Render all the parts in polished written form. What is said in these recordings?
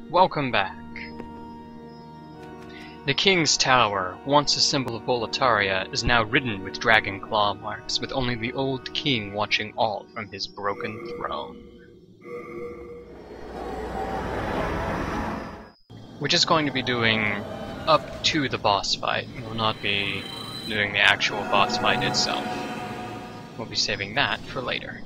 Welcome back. The King's Tower, once a symbol of Boletaria, is now ridden with dragon claw marks, with only the old king watching all from his broken throne. We're just going to be doing up to the boss fight. We'll not be doing the actual boss fight itself. We'll be saving that for later.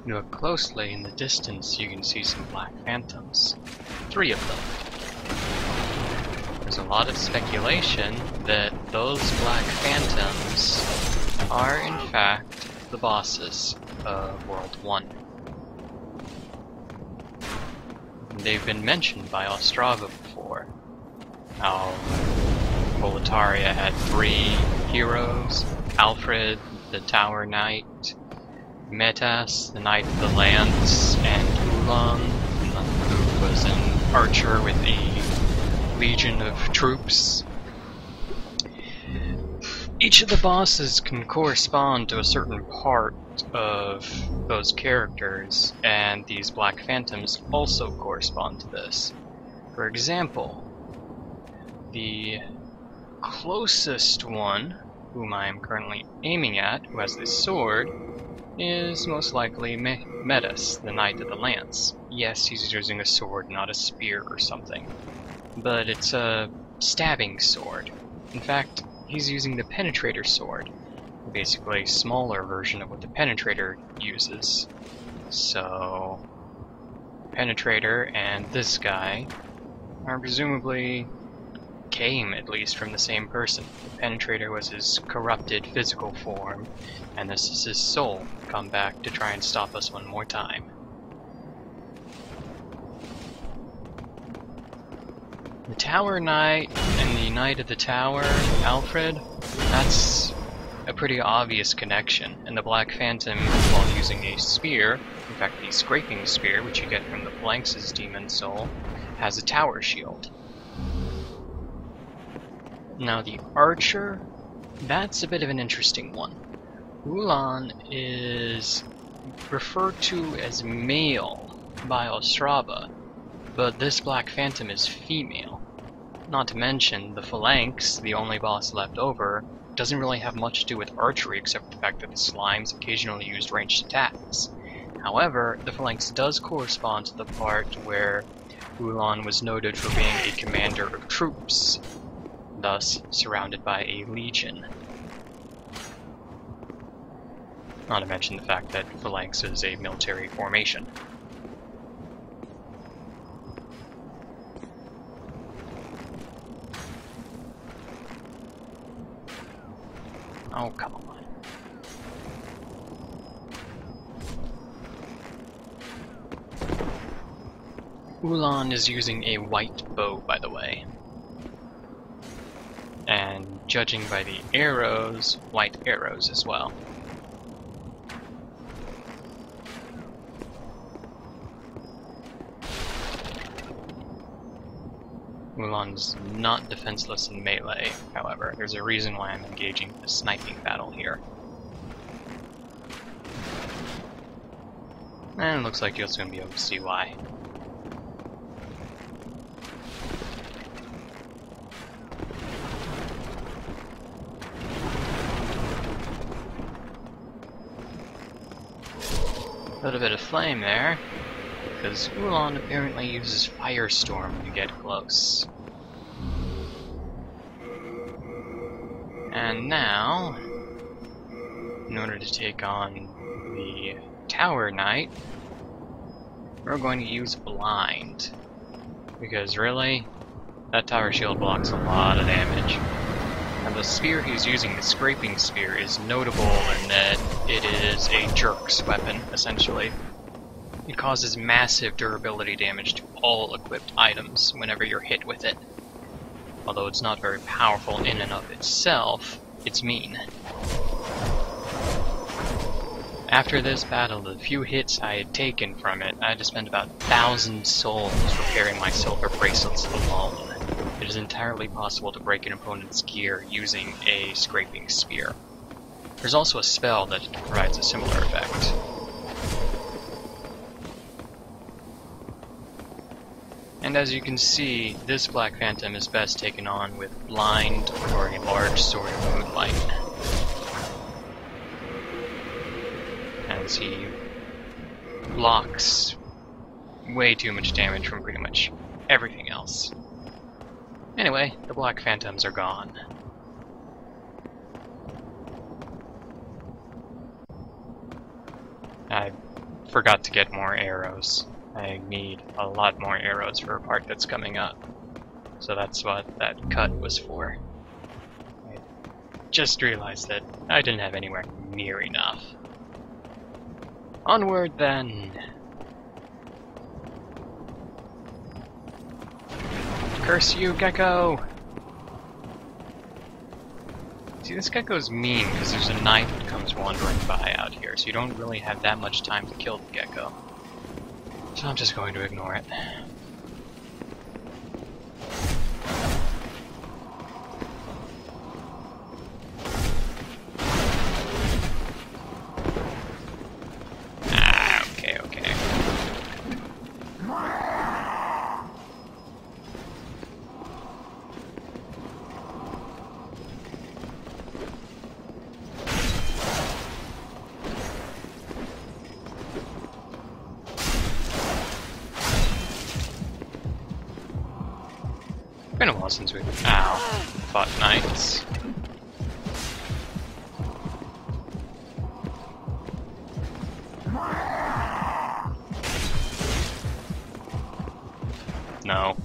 Look closely in the distance, you can see some black phantoms. 3 of them. There's a lot of speculation that those black phantoms are in fact the bosses of World 1. They've been mentioned by Ostrava before. How Boletaria had 3 heroes: Alfred, the Tower Knight, Metas, the Knight of the Lance, and Ulan, who was an archer with a legion of troops. Each of the bosses can correspond to a certain part of those characters, and these Black Phantoms also correspond to this. For example, the closest one, whom I am currently aiming at, who has this sword, is most likely Metas, the Knight of the Lance. Yes, he's using a sword, not a spear or something. But it's a stabbing sword. In fact, he's using the Penetrator sword. Basically a smaller version of what the Penetrator uses. So, Penetrator and this guy are presumably came, at least, from the same person. The Penetrator was his corrupted physical form, and this is his soul, come back to try and stop us one more time. The Tower Knight and the Knight of the Tower, Alfred, that's a pretty obvious connection, and the Black Phantom, while using a spear, in fact the Scraping Spear, which you get from the Phalanx's Demon Soul, has a tower shield. Now the Archer, that's a bit of an interesting one. Ulan is referred to as male by Ostrava, but this Black Phantom is female. Not to mention, the Phalanx, the only boss left over, doesn't really have much to do with archery except for the fact that the slimes occasionally used ranged attacks. However, the Phalanx does correspond to the part where Ulan was noted for being a commander of troops, thus surrounded by a legion. Not to mention the fact that Phalanx is a military formation. Oh, come on. Ulan is using a white bow, by the way. And judging by the arrows, white arrows as well. Ulan's not defenseless in melee, however. There's a reason why I'm engaging the sniping battle here. And it looks like you're also going to be able to see why. A little bit of flame there, because Ulan apparently uses Firestorm when you get close. And now, in order to take on the Tower Knight, we're going to use Blind. Because really, that Tower Shield blocks a lot of damage. And the spear he's using, the Scraping Spear, is notable in that it is a jerk's weapon, essentially. It causes massive durability damage to all equipped items whenever you're hit with it. Although it's not very powerful in and of itself, it's mean. After this battle, the few hits I had taken from it, I had to spend about 1,000 souls repairing my silver bracelets alone. It is entirely possible to break an opponent's gear using a scraping spear. There's also a spell that provides a similar effect. And as you can see, this Black Phantom is best taken on with Blind or a large Sword of Moonlight, as he blocks way too much damage from pretty much everything else. Anyway, the Black Phantoms are gone. I forgot to get more arrows. I need a lot more arrows for a part that's coming up. So that's what that cut was for. I just realized that I didn't have anywhere near enough. Onward then! Curse you, Gecko! See, this Gecko's mean because there's a knight that comes wandering by out here, so you don't really have that much time to kill the Gecko. So I'm just going to ignore it. Okay. It's been a while since we've fought knights. No.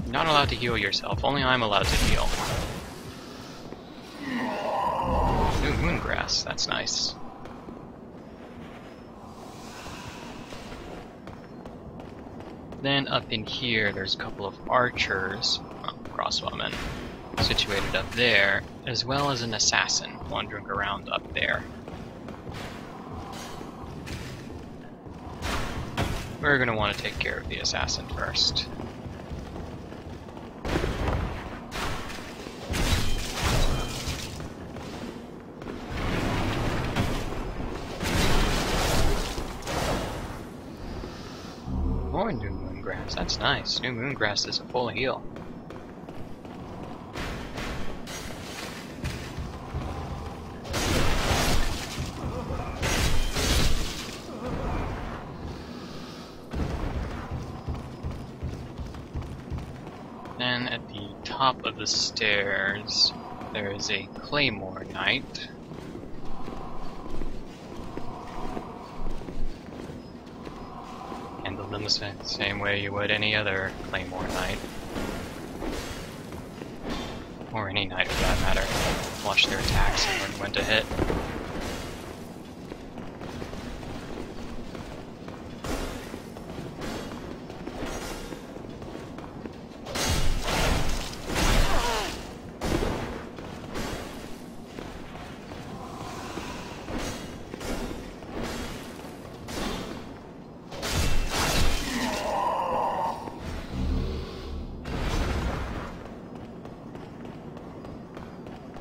You're not allowed to heal yourself, only I'm allowed to heal. New moongrass, that's nice. Then up in here, there's a couple of archers, crossbowmen, situated up there, as well as an assassin wandering around up there. We're going to want to take care of the assassin first. More new moongrass, that's nice. New moongrass is a full heal. Then at the top of the stairs, there is a Claymore Knight. Handle them the same way you would any other Claymore Knight. Or any knight for that matter. Watch their attacks and learn when to hit.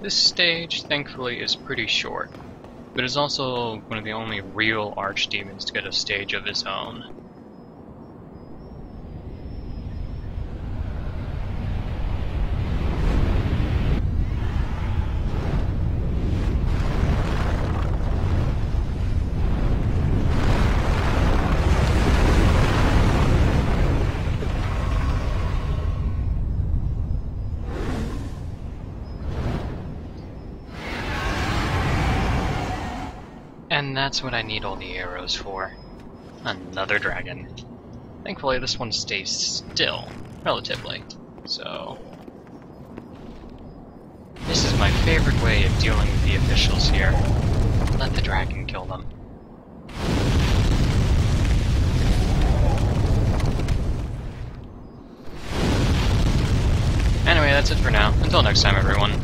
This stage, thankfully, is pretty short, but is also one of the only real archdemons to get a stage of his own. And that's what I need all the arrows for. Another dragon. Thankfully this one stays still, relatively. So this is my favorite way of dealing with the officials here. Let the dragon kill them. Anyway, that's it for now. Until next time, everyone.